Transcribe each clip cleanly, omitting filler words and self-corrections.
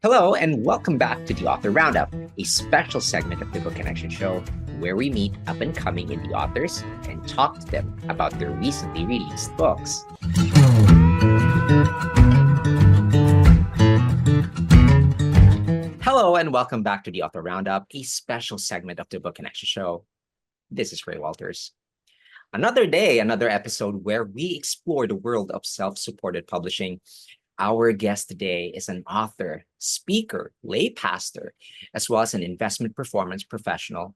Hello, and welcome back to the Author Roundup, a special segment of the Book Connection Show where we meet up and coming indie authors and talk to them about their recently released books. Hello, and welcome back to the Author Roundup, a special segment of the Book Connection Show. This is Ray Walters. Another day, another episode where we explore the world of self-supported publishing. Our guest today is an author, speaker, lay pastor, as well as an investment performance professional.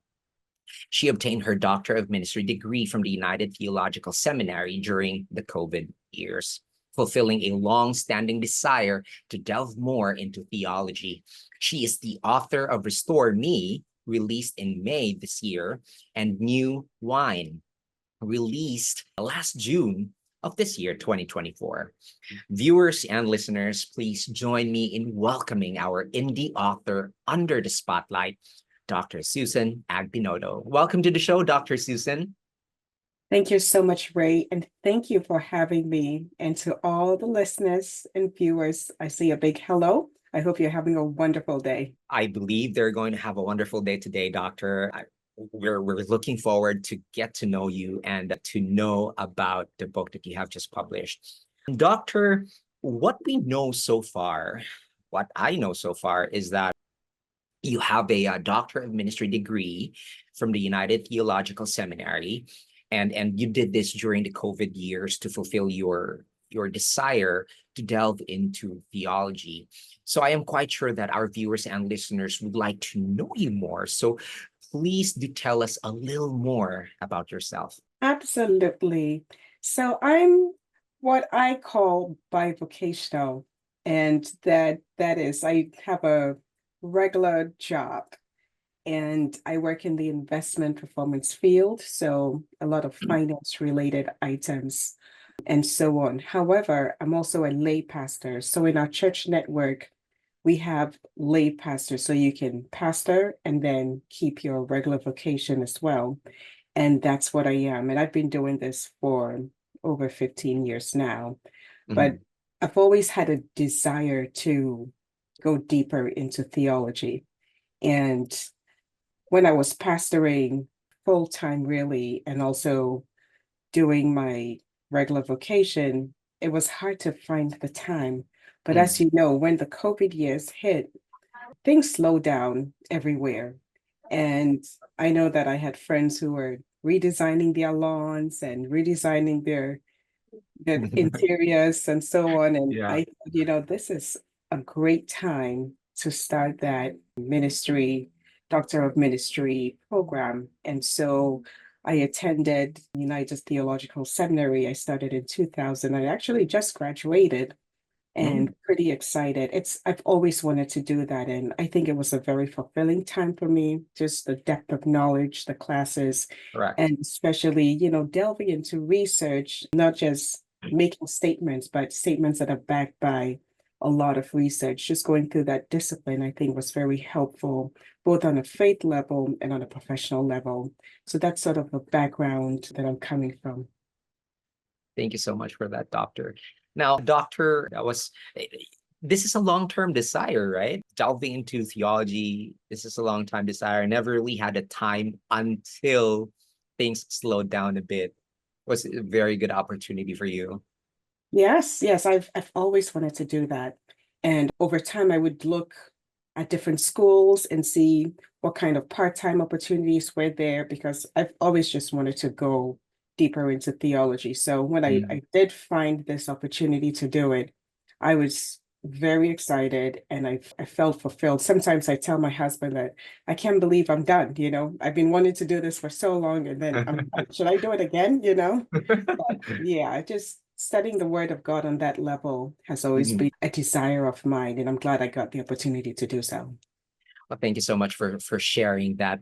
She obtained her Doctor of Ministry degree from the United Theological Seminary during the COVID years, fulfilling a long-standing desire to delve more into theology. She is the author of Restore Me, released in May this year, and New Wine, released last June of this year, 2024. Viewers and listeners, please join me in welcoming our indie author under the spotlight, Dr. Susan Agbenoto. Welcome to the show, Dr. Susan. Thank you so much, Ray, and thank you for having me. And to all the listeners and viewers, I say a big hello. I hope you're having a wonderful day. I believe they're going to have a wonderful day today, Doctor. We're looking forward to get to know you and to know about the book that you have just published. Doctor, what we know so far, what I know so far is that you have a Doctor of Ministry degree from the United Theological Seminary, and you did this during the COVID years to fulfill your desire to delve into theology. So I am quite sure that our viewers and listeners would like to know you more. So please do tell us a little more about yourself. Absolutely. So I'm what I call bivocational, and that is I have a regular job and I work in the investment performance field, so a lot of finance related items and so on. However, I'm also a lay pastor. So in our church network, we have lay pastors, so you can pastor and then keep your regular vocation as well. And that's what I am. And I've been doing this for over 15 years now. But Mhm. I've always had a desire to go deeper into theology. And when I was pastoring full time, really, and also doing my regular vocation, it was hard to find the time. But as Mhm. you know, when the COVID years hit, things slowed down everywhere. And I know that I had friends who were redesigning their lawns and redesigning their interiors and so on. And Yeah. I thought, this is a great time to start that ministry, Doctor of Ministry program. And so I attended United Theological Seminary. I started in 2000. I actually just graduated Mm, and pretty excited. I've always wanted to do that. And I think it was a very fulfilling time for me, just the depth of knowledge, the classes, correct. and especially, delving into research, not just making statements, but statements that are backed by a lot of research. Just going through that discipline, I think was very helpful, both on a faith level and on a professional level. So that's sort of the background that I'm coming from. Thank you so much for that, Doctor. Now, Doctor, this is a long-term desire, right? Delving into theology, this is a long-time desire. I never really had a time until things slowed down a bit. Was a very good opportunity for you. Yes, yes, I've always wanted to do that. And over time, I would look at different schools and see what kind of part-time opportunities were there because I've always just wanted to go deeper into theology. So when Mm. I did find this opportunity to do it, I was very excited and I felt fulfilled. Sometimes I tell my husband that I can't believe I'm done, I've been wanting to do this for so long and then should I do it again, Yeah, just studying the word of God on that level has always Mhm. been a desire of mine, and I'm glad I got the opportunity to do so. Well, thank you so much for sharing that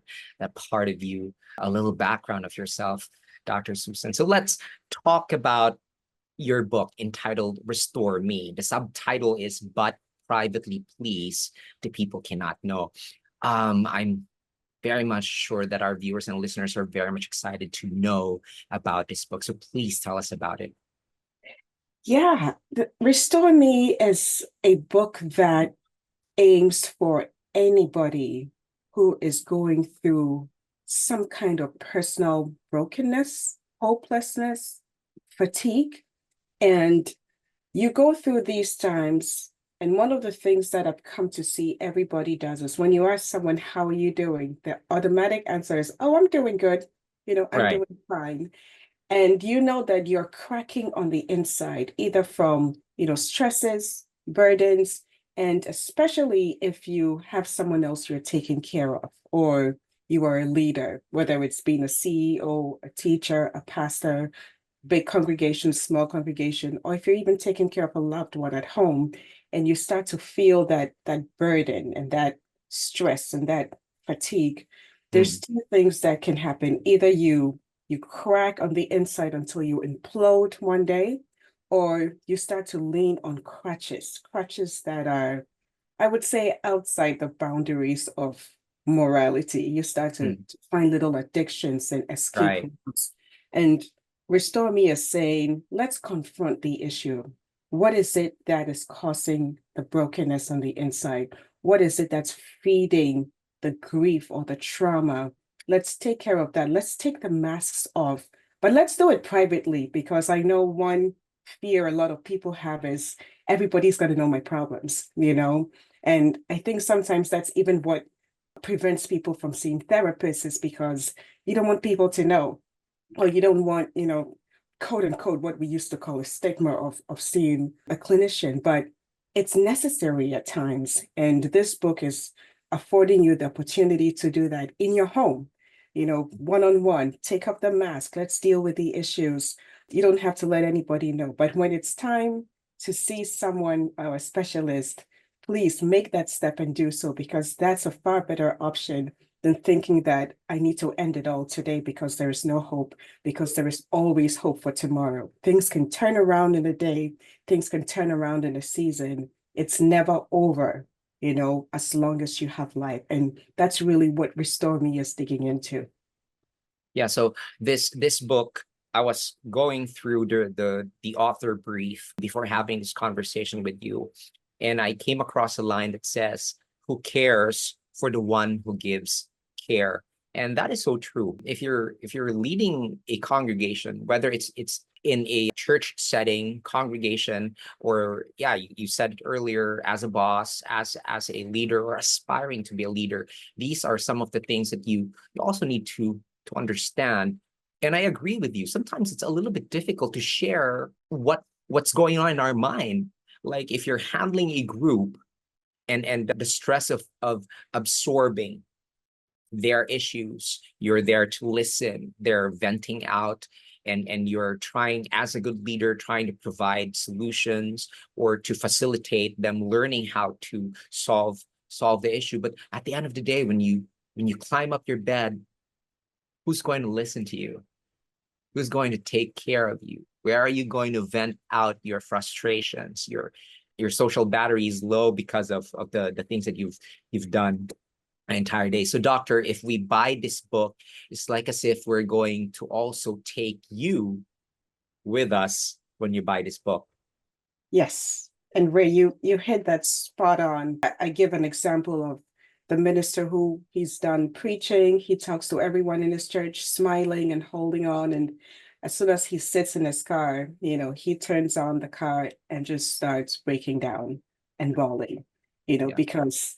part of you, a little background of yourself, Dr. Susan. So let's talk about your book entitled Restore Me. The subtitle is But Privately Please, the People Cannot Know. I'm very much sure that our viewers and listeners are very much excited to know about this book. So please tell us about it. Yeah, Restore Me is a book that aims for anybody who is going through some kind of personal brokenness, hopelessness, fatigue. And you go through these times, and one of the things that I've come to see everybody does is when you ask someone, how are you doing? The automatic answer is, oh, I'm doing good. I'm Right. doing fine. And you know that you're cracking on the inside, either from, stresses, burdens, and especially if you have someone else you're taking care of, or you are a leader, whether it's being a CEO, a teacher, a pastor, big congregation, small congregation, or if you're even taking care of a loved one at home, and you start to feel that burden and that stress and that fatigue, there's Mm, two things that can happen. Either you crack on the inside until you implode one day, or you start to lean on crutches that are, I would say, outside the boundaries of morality. You start to mm, find little addictions and escape right. routes. And Restore Me is saying, let's confront the issue. What is it that is causing the brokenness on the inside? What is it that's feeding the grief or the trauma? Let's take care of that. Let's take the masks off, but let's do it privately, because I know one fear a lot of people have is everybody's going to know my problems. And I think sometimes that's even what prevents people from seeing therapists, is because you don't want people to know, or you don't want, quote unquote, what we used to call a stigma of seeing a clinician, but it's necessary at times. And this book is affording you the opportunity to do that in your home, one-on-one, take up the mask, let's deal with the issues. You don't have to let anybody know. But when it's time to see someone or a specialist, please make that step and do so, because that's a far better option than thinking that I need to end it all today because there is no hope, because there is always hope for tomorrow. Things can turn around in a day, things can turn around in a season. It's never over, as long as you have life. And that's really what Restore Me is digging into. Yeah, so this book, I was going through the author brief before having this conversation with you, and I came across a line that says, "Who cares for the one who gives care?" And that is so true. If you're leading a congregation, whether it's in a church setting, congregation, or yeah, you said it earlier, as a boss, as a leader, or aspiring to be a leader, these are some of the things that you also need to understand. And I agree with you. Sometimes it's a little bit difficult to share what's going on in our mind. Like if you're handling a group and the stress of absorbing their issues, you're there to listen, they're venting out, and you're trying as a good leader, trying to provide solutions or to facilitate them learning how to solve the issue. But at the end of the day, when you climb up your bed, who's going to listen to you? Who's going to take care of you? Where are you going to vent out your frustrations? Your social battery is low because of the things that you've done an entire day. So, doctor, if we buy this book, it's like as if we're going to also take you with us when you buy this book. Yes. And Ray, you hit that spot on. I give an example of the minister who he's done preaching. He talks to everyone in his church, smiling and holding on. And as soon as he sits in his car, he turns on the car and just starts breaking down and bawling, Yeah. because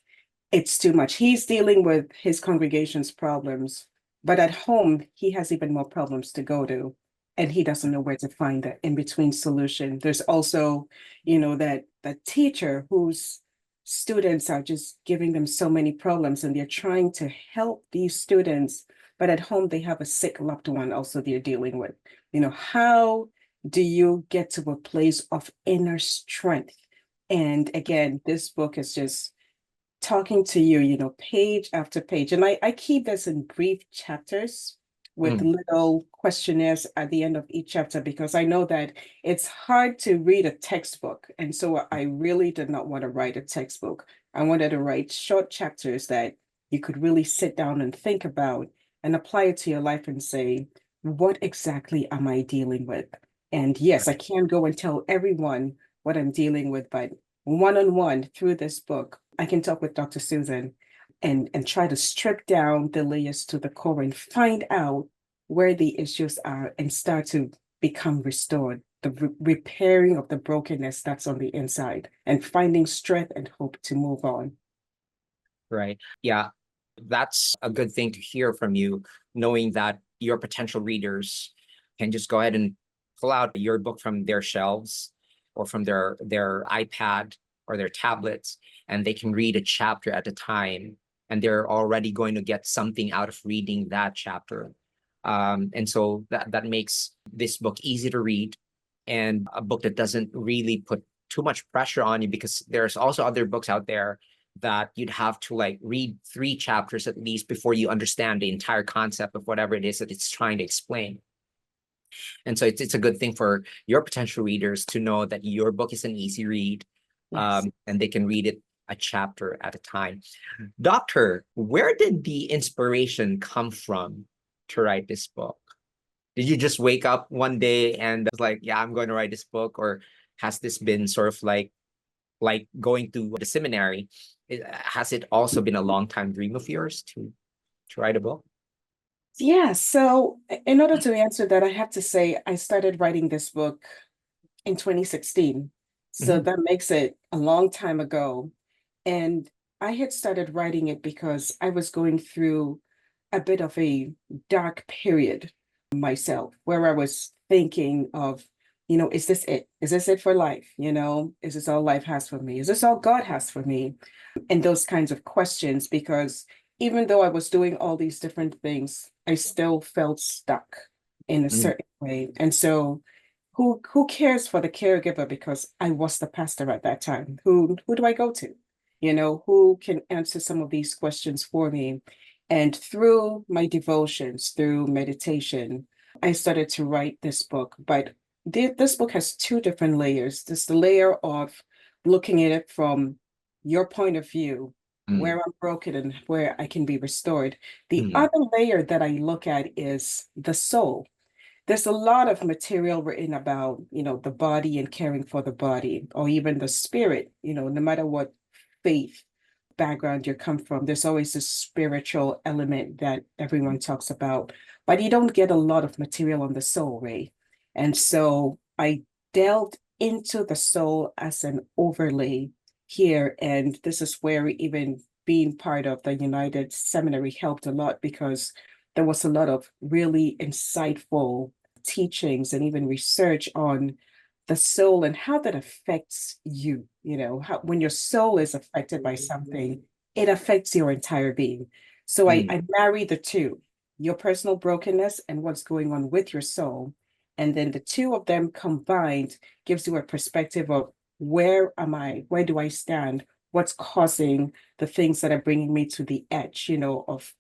it's too much. He's dealing with his congregation's problems, but at home, he has even more problems to go to, and he doesn't know where to find the in-between solution. There's also, that teacher whose students are just giving them so many problems, and they're trying to help these students, but at home they have a sick loved one also they're dealing with. How do you get to a place of inner strength? And again, this book is just talking to you, page after page. And I keep this in brief chapters with Mm, little questionnaires at the end of each chapter, because I know that it's hard to read a textbook. And so I really did not want to write a textbook. I wanted to write short chapters that you could really sit down and think about and apply it to your life and say, what exactly am I dealing with? And yes, I right. can't go and tell everyone what I'm dealing with, but one-on-one through this book, I can talk with Dr. Susan and try to strip down the layers to the core and find out where the issues are and start to become restored, the repairing of the brokenness that's on the inside and finding strength and hope to move on. Right. Yeah, that's a good thing to hear from you, knowing that your potential readers can just go ahead and pull out your book from their shelves or from their iPad or their tablets, and they can read a chapter at a time, and they're already going to get something out of reading that chapter. And so that makes this book easy to read and a book that doesn't really put too much pressure on you, because there's also other books out there that you'd have to like read 3 chapters at least before you understand the entire concept of whatever it is that it's trying to explain. And so it's a good thing for your potential readers to know that your book is an easy read, Yes. and they can read it a chapter at a time. Doctor, where did the inspiration come from to write this book? Did you just wake up one day and was like, yeah, I'm going to write this book? Or has this been sort of like going to the seminary? Has it also been a long time dream of yours to write a book? Yeah, so in order to answer that, I have to say I started writing this book in 2016. So Mhm. that makes it a long time ago. And I had started writing it because I was going through a bit of a dark period myself, where I was thinking of, is this it? Is this it for life? Is this all life has for me? Is this all God has for me? And those kinds of questions, because even though I was doing all these different things, I still felt stuck in a Mm, certain way. And so who cares for the caregiver, because I was the pastor at that time. Who do I go to? Who can answer some of these questions for me? And through my devotions, through meditation, I started to write this book. But this book has 2 different layers. There's the layer of looking at it from your point of view, mm, where I'm broken and where I can be restored. The mm, other layer that I look at is the soul. There's a lot of material written about, the body and caring for the body, or even the spirit, no matter what faith background you come from, there's always this spiritual element that everyone talks about, but you don't get a lot of material on the soul, Ray. And so I delved into the soul as an overlay here. And this is where even being part of the United Seminary helped a lot, because there was a lot of really insightful teachings and even research on the soul and how that affects you. How when your soul is affected by something, it affects your entire being. So I, mm, I marry the two, your personal brokenness and what's going on with your soul. And then the two of them combined gives you a perspective of, where am I? Where do I stand? What's causing the things that are bringing me to the edge, of,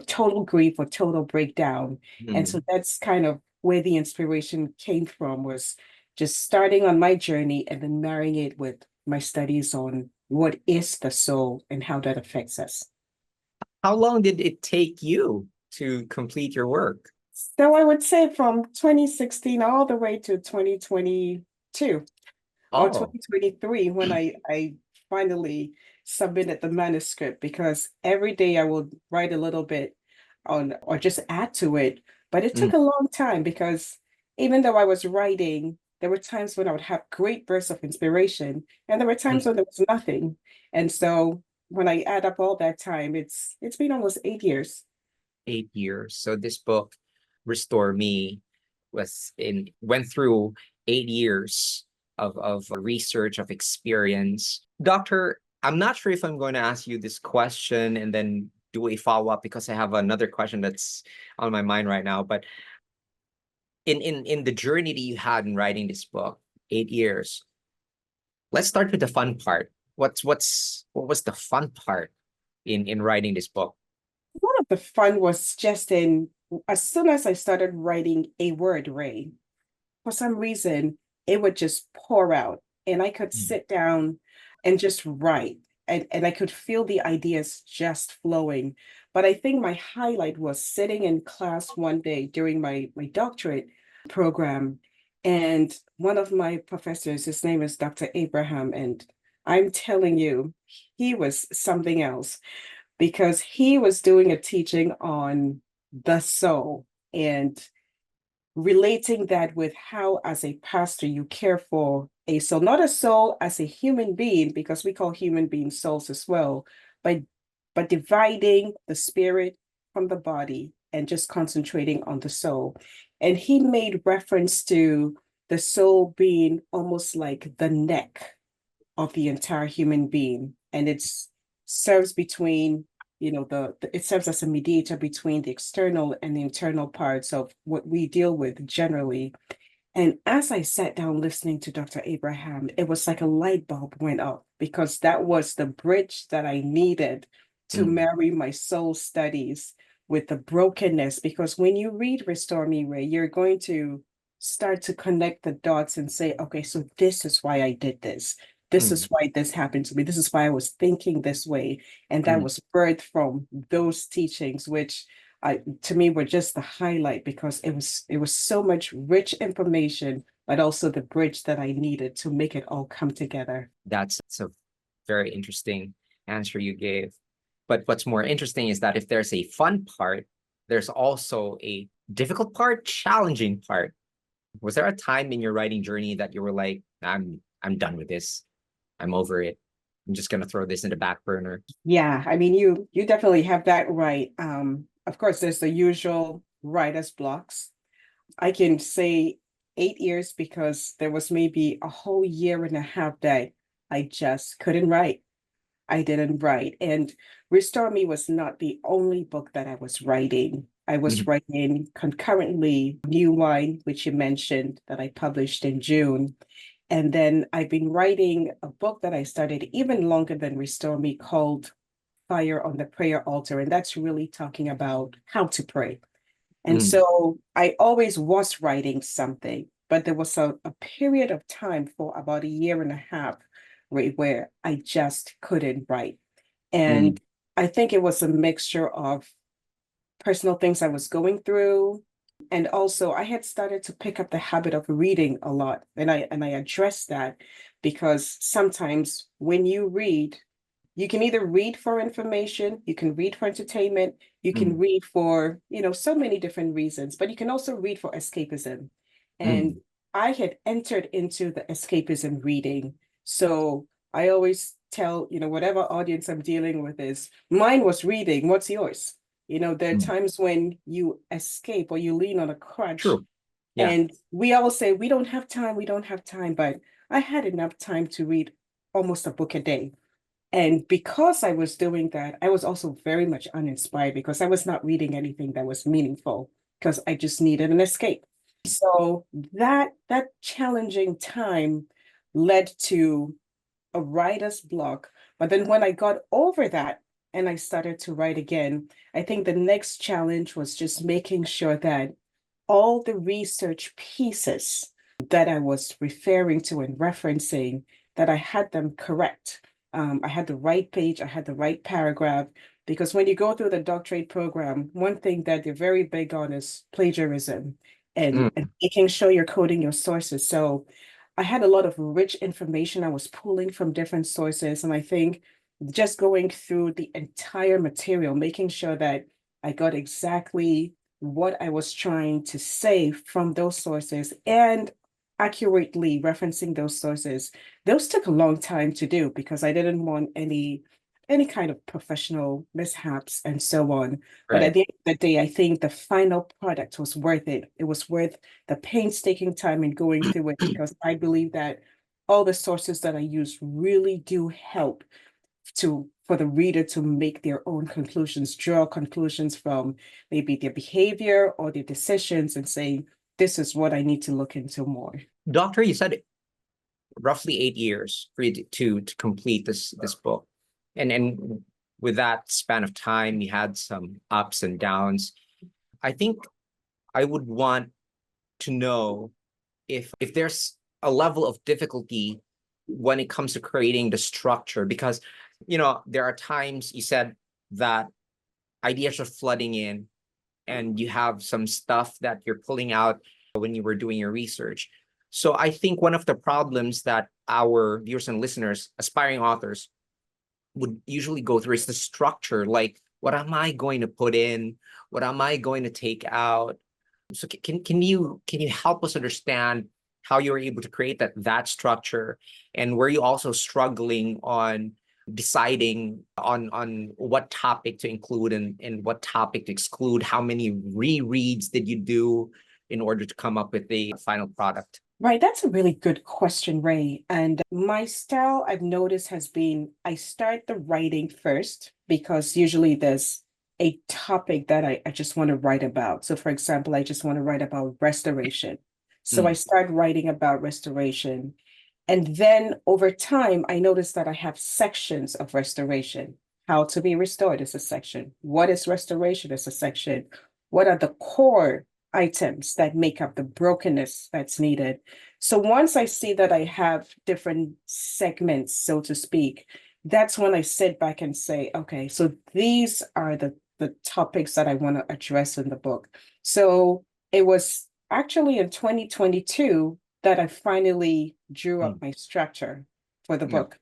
total grief or total breakdown. And so mm. that's kind of where the inspiration came from, was just starting on my journey and then marrying it with my studies on what is the soul and how that affects us. How long did it take you to complete your work? So I would say from 2016 all the way to 2022 or Oh, 2023, when I finally submitted the manuscript, because every day I would write a little bit on or just add to it. But it mm, took a long time, because even though I was writing, there were times when I would have great bursts of inspiration, and there were mm. times when there was nothing. And so when I add up all that time, it's been almost 8 years. 8 years. So this book, Restore Me, went through 8 years of research, of experience. Doctor, I'm not sure if I'm going to ask you this question and then do a follow-up, because I have another question that's on my mind right now. But in the journey that you had in writing this book, 8 years, let's start with the fun part. What was the fun part in writing this book? One of the fun was just in as soon as I started writing a word, Ray, for some reason, it would just pour out. And I could Mm, sit down and just write. And I could feel the ideas just flowing. But I think my highlight was sitting in class one day during my doctorate program. And one of my professors, his name is Dr. Abraham, and I'm telling you, he was something else because he was doing a teaching on the soul and relating that with how, as a pastor, you care for a soul, not a soul as a human being, because we call human beings souls as well, but dividing the spirit from the body and just concentrating on the soul. And he made reference to the soul being almost like the neck of the entire human being, and it's serves between it serves as a mediator between the external and the internal parts of what we deal with generally. And as I sat down listening to Dr. Abraham, it was like a light bulb went up because that was the bridge that I needed to Mm, marry my soul studies with the brokenness. Because when you read Restore Me, Ray, you're going to start to connect the dots and say, okay, so this is why I did this. This is mm, why this happened to me. This is why I was thinking this way. And that mm. was birthed from those teachings, which to me were just the highlight because it was so much rich information, but also the bridge that I needed to make it all come together. That's a very interesting answer you gave. But what's more interesting is that if there's a fun part, there's also a difficult part, challenging part. Was there a time in your writing journey that you were like, I'm done with this. I'm over it. I'm just gonna throw this in the back burner. Yeah, I mean you definitely have that right. Of course, there's the usual writer's blocks. I can say 8 years because there was maybe a whole year and a half that I just couldn't write. I didn't write. And Restore Me was not the only book that I was writing. I was Mhm, writing concurrently New Wine, which you mentioned, that I published in June. And then I've been writing a book that I started even longer than Restore Me called Fire on the Prayer Altar. And that's really talking about how to pray. And mhm, so I always was writing something, but there was a period of time for about a year and a half where I just couldn't write. mhm, And I think it was a mixture of personal things I was going through. And also I had started to pick up the habit of reading a lot. And I addressed that because sometimes when you read, you can either read for information, you can read for entertainment, you can mhm, read for, so many different reasons, but you can also read for escapism. And mhm, I had entered into the escapism reading. So I always tell, whatever audience I'm dealing with is mine was reading, what's yours? There are mhm. times when you escape or you lean on a crutch True. Yeah. and we all say, we don't have time, we don't have time. But I had enough time to read almost a book a day. And because I was doing that, I was also very much uninspired because I was not reading anything that was meaningful because I just needed an escape. So that challenging time led to a writer's block. But then when I got over that and I started to write again, I think the next challenge was just making sure that all the research pieces that I was referring to and referencing, that I had them correct. I had the right page, I had the right paragraph, because when you go through the doctorate program, one thing that they're very big on is plagiarism and, Mm, and making sure you're coding your sources. So I had a lot of rich information I was pulling from different sources. And I think just going through the entire material, making sure that I got exactly what I was trying to say from those sources and accurately referencing those sources. Those took a long time to do because I didn't want any kind of professional mishaps and so on. But at right. the end of the day, I think the final product was worth it. It was worth the painstaking time in going through it because I believe that all the sources that I use really do help for the reader to make their own conclusions, draw conclusions from maybe their behavior or their decisions and say, this is what I need to look into more. Doctor, you said roughly 8 years for you to complete this book. And with that span of time, you had some ups and downs. I think I would want to know if there's a level of difficulty when it comes to creating the structure, because there are times you said that ideas are flooding in and you have some stuff that you're pulling out when you were doing your research. So I think one of the problems that our viewers and listeners, aspiring authors, would usually go through is the structure. Like, what am I going to put in? What am I going to take out? So can you help us understand how you were able to create that structure, and were you also struggling on deciding on what topic to include and what topic to exclude? How many rereads did you do in order to come up with the final product? Right, that's a really good question, Ray. And my style I've noticed has been I start the writing first because usually there's a topic that I just want to write about. So, for example, I just want to write about restoration. So I Mm, start writing about restoration. And then over time, I noticed that I have sections of restoration. How to be restored is a section. What is restoration is a section. What are the core items that make up the brokenness that's needed? So once I see that I have different segments, so to speak, that's when I sit back and say, okay, so these are the topics that I want to address in the book. So it was actually in 2022 that I finally drew up mm, my structure for the yeah. book.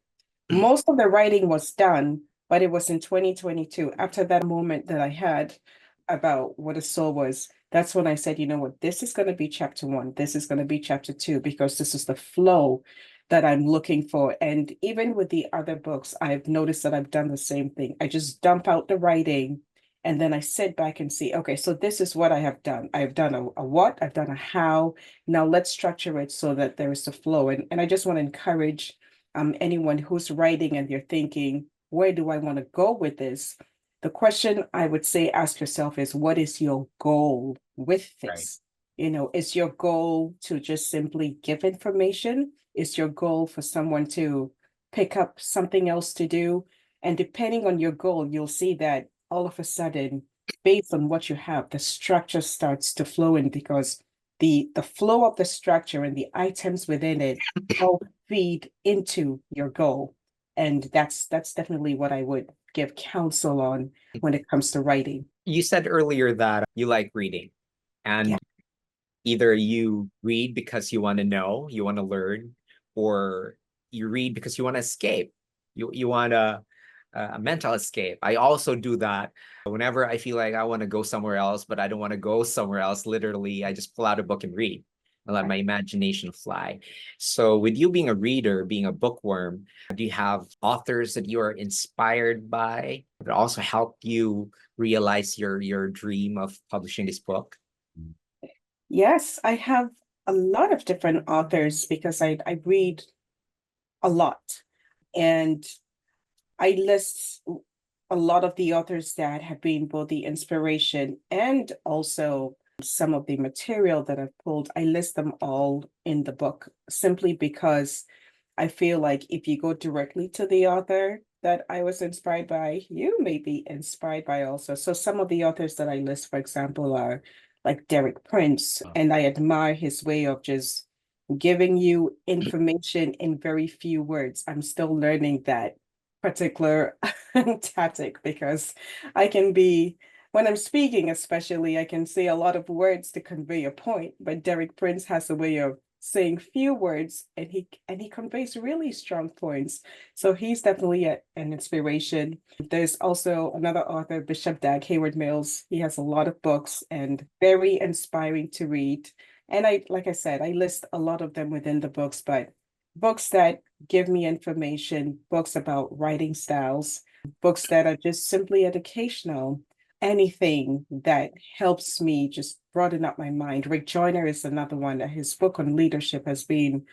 Most of the writing was done, but it was in 2022, after that moment that I had about what a soul was. That's when I said, you know what, this is going to be chapter one, this is going to be chapter two, because this is the flow that I'm looking for. And even with the other books, I've noticed that I've done the same thing. I just dump out the writing and then I sit back and see, okay, so this is what I have done. I've done a what, I've done a how. Now let's structure it so that there is a flow. And I just want to encourage anyone who's writing and you're thinking, where do I want to go with this? The question I would say ask yourself is, what is your goal with Right. this? You know, is your goal to just simply give information? Is your goal for someone to pick up something else to do? And depending on your goal, you'll see that all of a sudden, based on what you have, the structure starts to flow in because the flow of the structure and the items within it all feed into your goal. And that's definitely what I would give counsel on when it comes to writing. You said earlier that you like reading, Yeah. and either you read because you want to know, you want to learn, or you read because you want to escape. You want a mental escape. I also do that whenever I feel like I want to go somewhere else, but I don't want to go somewhere else. Literally, I just pull out a book and read and let my Right. imagination fly. So, with you being a reader, being a bookworm, do you have authors that you are inspired by that also help you realize your dream of publishing this book? Yes, I have a lot of different authors because I read a lot. And I list a lot of the authors that have been both the inspiration and also some of the material that I've pulled. I list them all in the book simply because I feel like if you go directly to the author that I was inspired by, you may be inspired by also. So some of the authors that I list, for example, are like Derek Prince, and I admire his way of just giving you information in very few words. I'm still learning that particular tactic because I can be, when I'm speaking, especially, I can say a lot of words to convey a point, but Derek Prince has a way of saying few words and he conveys really strong points. So he's definitely an inspiration. There's also another author, Bishop Dag Hayward Mills. He has a lot of books and very inspiring to read. And like I said, I list a lot of them within the books, but books that give me information, books about writing styles, books that are just simply educational, anything that helps me just broaden up my mind. Rick Joyner is another one. His book on leadership has been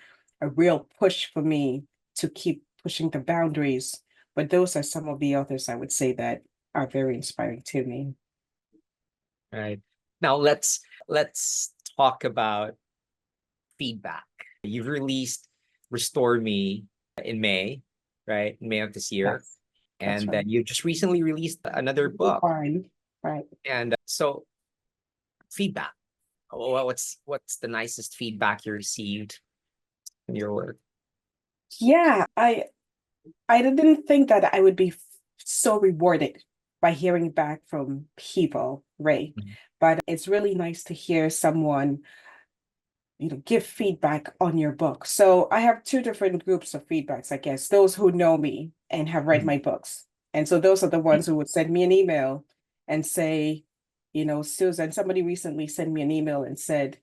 a real push for me to keep pushing the boundaries. But those are some of the authors I would say that are very inspiring to me. Right. Now let's talk about feedback. You've released Restore Me in May, right? In May of this year. Yes, that's And right. then you just recently released another book. Fine. Right. And so feedback. What's the nicest feedback you received in your work? Yeah, I didn't think that I would be so rewarded by hearing back from people, Ray. Mhm. But it's really nice to hear someone give feedback on your book. So I have two different groups of feedbacks, I guess. Those who know me and have read Mhm. my books. And so those are the ones who would send me an email and say, Susan, somebody recently sent me an email and said,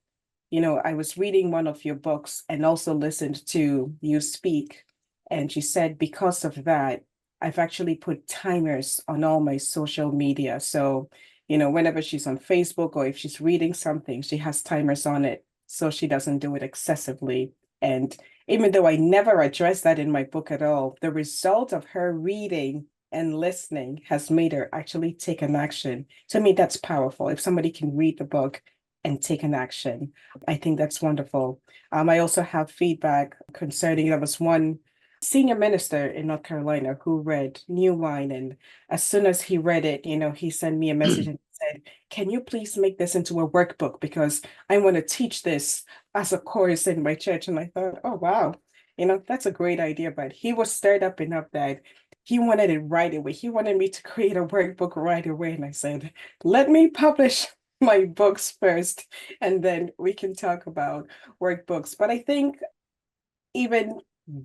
I was reading one of your books and also listened to you speak. And she said, because of that, I've actually put timers on all my social media. So, whenever she's on Facebook or if she's reading something, she has timers on it so she doesn't do it excessively. And even though I never addressed that in my book at all, the result of her reading and listening has made her actually take an action. To me, that's powerful. If somebody can read the book and take an action, I think that's wonderful. I also have feedback concerning there was one senior minister in North Carolina who read New Wine. And as soon as he read it, he sent me a message and said, can you please make this into a workbook? Because I want to teach this as a course in my church. And I thought, oh, wow, that's a great idea. But he was stirred up enough that he wanted it right away. He wanted me to create a workbook right away. And I said, let me publish my books first, and then we can talk about workbooks. But I think even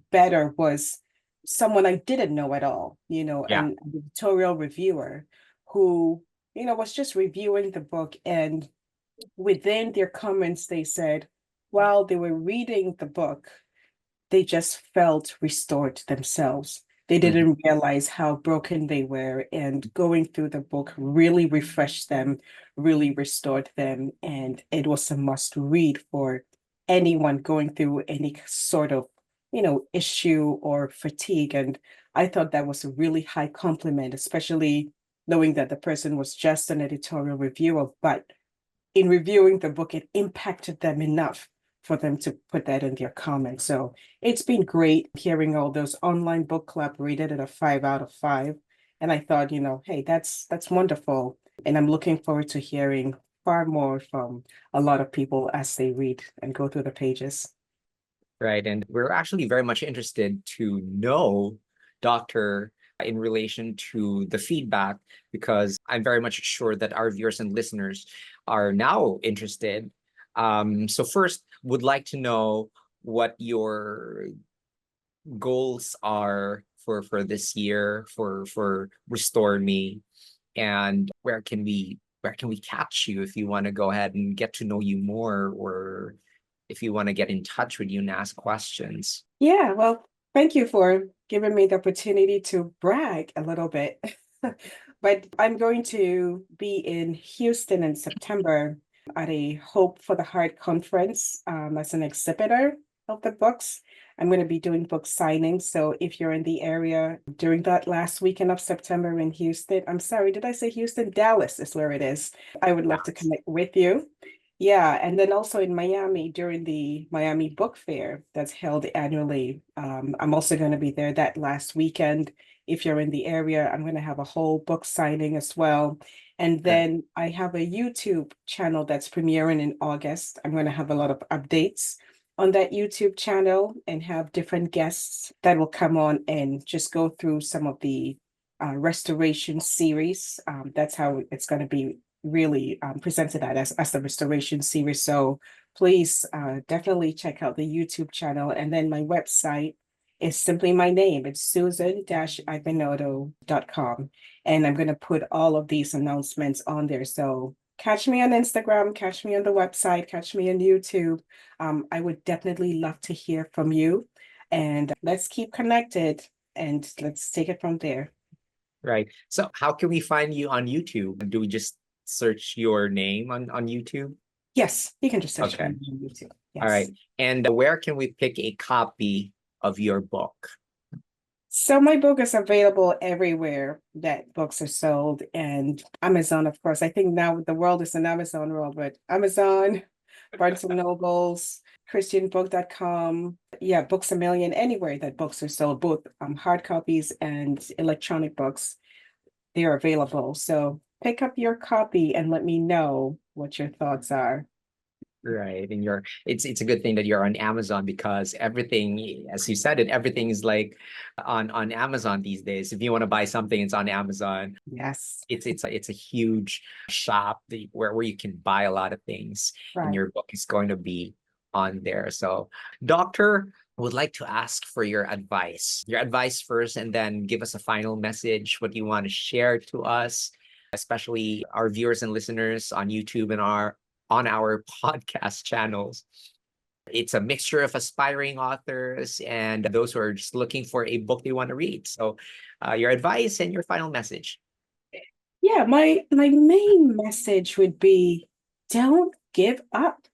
better was someone I didn't know at all, Yeah. an editorial reviewer who, was just reviewing the book. And within their comments, they said, while they were reading the book, they just felt restored themselves. They Mhm. didn't realize how broken they were, and going through the book really refreshed them, really restored them. And it was a must read for anyone going through any sort of, issue or fatigue. And I thought that was a really high compliment, especially knowing that the person was just an editorial reviewer, but in reviewing the book, it impacted them enough for them to put that in their comments. So it's been great hearing all those online book club rated at a 5 out of 5. And I thought, hey, that's wonderful. And I'm looking forward to hearing far more from a lot of people as they read and go through the pages. Right. And we're actually very much interested to know, Doctor, in relation to the feedback, because I'm very much sure that our viewers and listeners are now interested. So first, would like to know what your goals are for this year for Restore Me, and where can we catch you if you want to go ahead and get to know you more, or if you want to get in touch with you and ask questions. Yeah, well, thank you for giving me the opportunity to brag a little bit. But I'm going to be in Houston in September at a Hope for the Heart conference as an exhibitor of the books. I'm going to be doing book signings. So if you're in the area during that last weekend of September in Houston, I'm sorry, did I say Houston? Dallas is where it is. I would love to connect with you. Yeah, and then also in Miami during the Miami Book Fair that's held annually. I'm also going to be there that last weekend. If you're in the area, I'm going to have a whole book signing as well. And Right. then I have a YouTube channel that's premiering in August. I'm going to have a lot of updates on that YouTube channel and have different guests that will come on and just go through some of the restoration series. That's how it's going to be really presented that as the restoration series. So please definitely check out the YouTube channel. And then my website is simply my name. It's susan-agbenoto.com. And I'm going to put all of these announcements on there. So catch me on Instagram, catch me on the website, catch me on YouTube. I would definitely love to hear from you. And let's keep connected and let's take it from there. Right. So how can we find you on YouTube? Do we just search your name on YouTube? Yes, you can just search my Okay. name on YouTube. All right. Yes. And where can we pick a copy of your book? So my book is available everywhere that books are sold, and Amazon, of course. I think now the world is an Amazon world, but Amazon, Barnes and Nobles, christianbook.com, yeah, Books a Million, anywhere that books are sold, both hard copies and electronic books, they're available. So pick up your copy and let me know what your thoughts are. Right. And it's a good thing that you're on Amazon, because everything, as you said it, everything is like on Amazon these days. If you want to buy something, it's on Amazon. Yes, It's a huge shop where you can buy a lot of things, and right. your book is going to be on there. So, Doctor, I would like to ask for your advice. Your advice first, and then give us a final message. What you want to share to us, especially our viewers and listeners on YouTube and on our podcast channels. It's a mixture of aspiring authors and those who are just looking for a book they want to read. So, your advice and your final message. Yeah, my main message would be don't give up.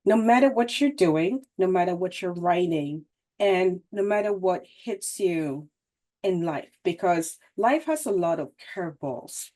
No matter what you're doing, no matter what you're writing, and no matter what hits you in life, because life has a lot of curveballs.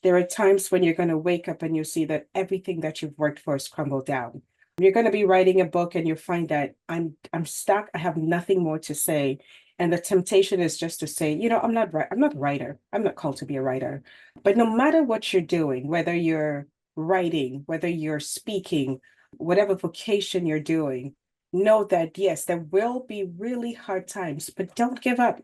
There are times when you're going to wake up and you see that everything that you've worked for has crumbled down. You're going to be writing a book and you find that I'm stuck. I have nothing more to say. And the temptation is just to say, I'm not right. I'm not a writer. I'm not called to be a writer. But no matter what you're doing, whether you're writing, whether you're speaking, whatever vocation you're doing, know that yes, there will be really hard times, but don't give up.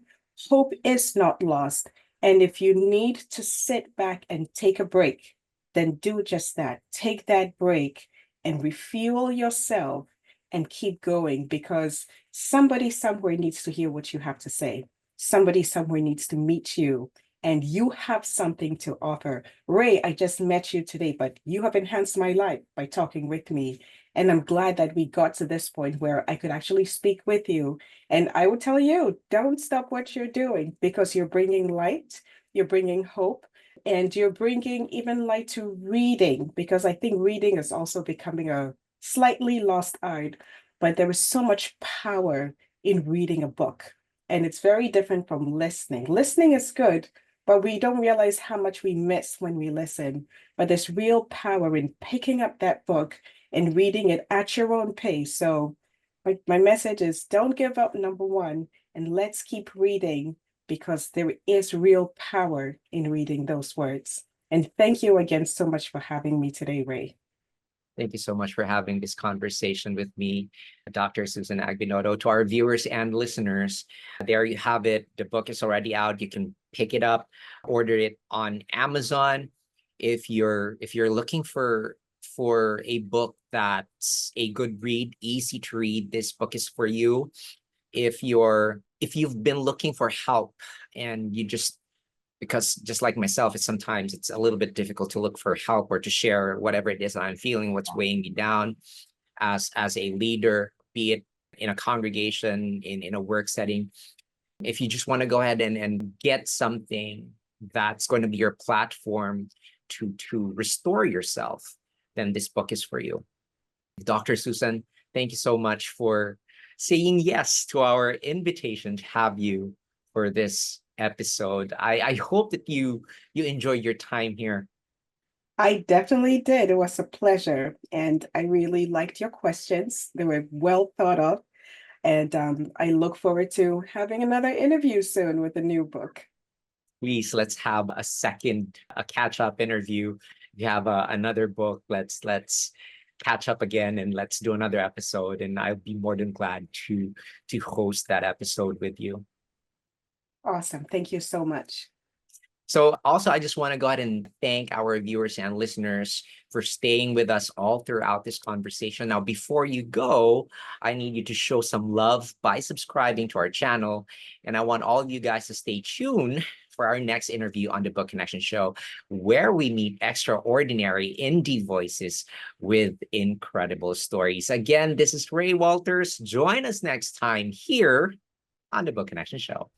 Hope is not lost. And if you need to sit back and take a break, then do just that. Take that break and refuel yourself and keep going, because somebody somewhere needs to hear what you have to say. Somebody somewhere needs to meet you, and you have something to offer. Ray, I just met you today, but you have enhanced my life by talking with me. And I'm glad that we got to this point where I could actually speak with you. And I would tell you, don't stop what you're doing, because you're bringing light, you're bringing hope, and you're bringing even light to reading, because I think reading is also becoming a slightly lost art, but there is so much power in reading a book. And it's very different from listening. Listening is good, but we don't realize how much we miss when we listen. But there's real power in picking up that book and reading it at your own pace. So my message is don't give up, number one, and let's keep reading, because there is real power in reading those words. And thank you again so much for having me today, Ray. Thank you so much for having this conversation with me, Dr. Susan Agbenoto. To our viewers and listeners, there you have it. The book is already out. You can pick it up, order it on Amazon. If you're looking for a book that's a good read, easy to read, this book is for you. If you've been looking for help and you just, because just like myself, sometimes it's a little bit difficult to look for help or to share whatever it is that I'm feeling, what's weighing me down as a leader, be it in a congregation, in a work setting. If you just want to go ahead and get something that's going to be your platform to restore yourself, then this book is for you. Dr. Susan, thank you so much for saying yes to our invitation to have you for this episode. I hope that you enjoyed your time here. I definitely did. It was a pleasure. And I really liked your questions. They were well thought of. And I look forward to having another interview soon with a new book. Please, let's have a catch-up interview. If you have another book, let's catch up again and let's do another episode. And I'll be more than glad to host that episode with you. Awesome. Thank you so much. So also, I just want to go ahead and thank our viewers and listeners for staying with us all throughout this conversation. Now, before you go, I need you to show some love by subscribing to our channel. And I want all of you guys to stay tuned for our next interview on the Book Connection Show, where we meet extraordinary indie voices with incredible stories. Again, this is Ray Walters. Join us next time here on the Book Connection Show.